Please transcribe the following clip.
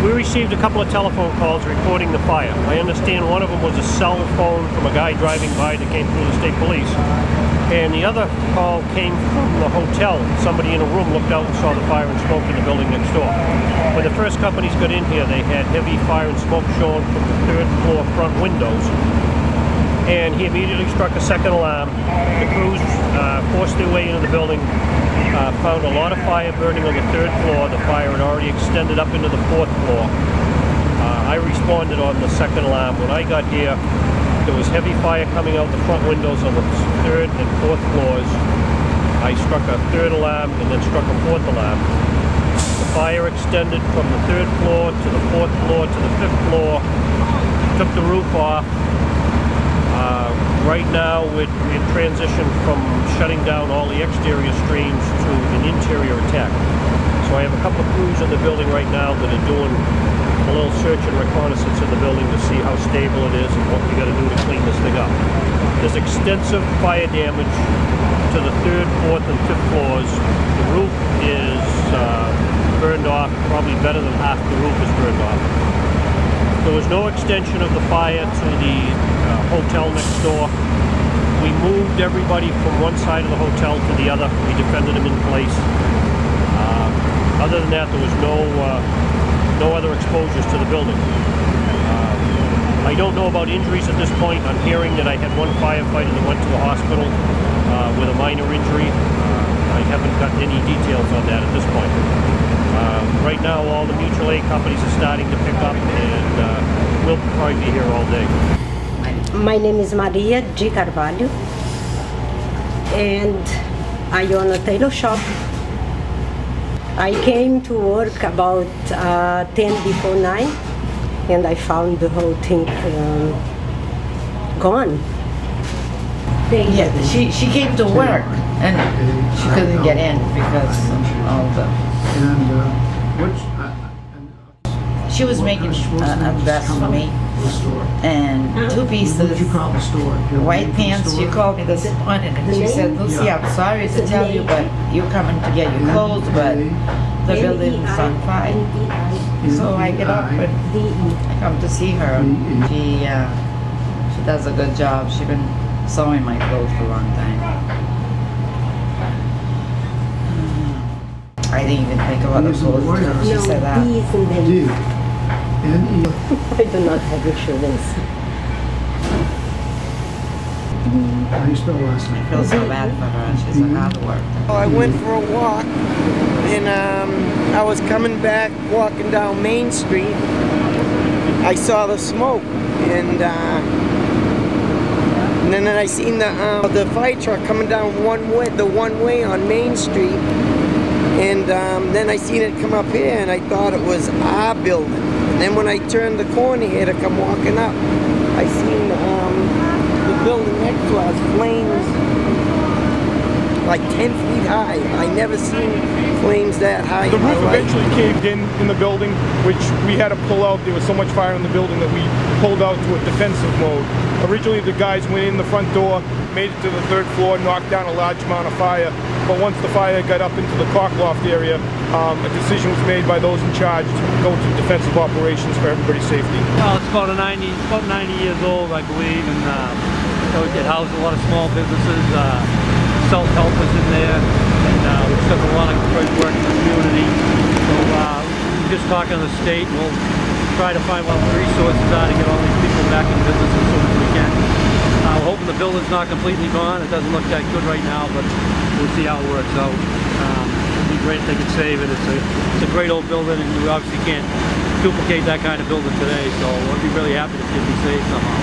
We received a couple of telephone calls reporting the fire. I understand one of them was a cell phone from a guy driving by that came through the state police. And the other call came from the hotel. Somebody in a room looked out and saw the fire and smoke in the building next door. When the first companies got in here, they had heavy fire and smoke showing from the third floor front windows. And he immediately struck a second alarm. The crews forced their way into the building, found a lot of fire burning on the third floor. The fire had already extended up into the fourth floor. I responded on the second alarm. When I got here, there was heavy fire coming out the front windows on the third and fourth floors. I struck a third alarm and then struck a fourth alarm. The fire extended from the third floor to the fourth floor to the fifth floor, took the roof off. Right now we're transitioned from shutting down all the exterior streams to an interior attack. So I have a couple of crews in the building right now that are doing a little search and reconnaissance in the building to see how stable it is and what we got to do to clean this thing up. There's extensive fire damage to the third, fourth, and fifth floors. The roof is burned off, probably better than half the roof is burned off. There was no extension of the fire to the hotel next door. We moved everybody from one side of the hotel to the other. We defended them in place. Other than that, there was no other exposures to the building. I don't know about injuries at this point. I'm hearing that I had one firefighter that went to the hospital with a minor injury. I haven't gotten any details on that at this point. Right now, all the mutual aid companies are starting to pick up, and we'll probably be here all day. My name is Maria G. Carvalho, and I own a tailor shop. I came to work about 10 before 9, and I found the whole thing gone. Yeah, she came to work, and she couldn't get in because of all the... She was making a dress for me, and two pieces, white pants. She called me this morning and she said, "Lucy, I'm sorry to tell you, but you're coming to get your clothes, but the building's on fire." So I get up and I come to see her. She does a good job. She's been sewing my clothes for a long time. I didn't even think about the clothes until she said that. I do not have insurance. How do you spell last name? I feel so bad for her. She's a hard worker. I went for a walk, and I was coming back, walking down Main Street. I saw the smoke, and then I seen the fire truck coming down the one way on Main Street, and then I seen it come up here, and I thought it was our building. And then when I turned the corner here to come walking up, I seen the building next to us, flames like 10 feet high. I never seen flames that high. The roof eventually caved in the building, which we had to pull out. There was so much fire in the building that we pulled out to a defensive mode. Originally the guys went in the front door, made it to the third floor, knocked down a large amount of fire. But once the fire got up into the cock loft area, a decision was made by those in charge to go to defensive operations for everybody's safety. Well, it's about 90 years old, I believe, and it houses a lot of small businesses, self-help is in there, and we've done a lot of great work in the community. So we're just talking to the state, and we'll try to find what the resources are to get all these people back in business as soon as we can. We're hoping the building's not completely gone. It doesn't look that good right now, but we'll see how it works out. It'd be great if they could save it. It's a great old building, and we obviously can't duplicate that kind of building today, so we'll be really happy to see it be saved somehow.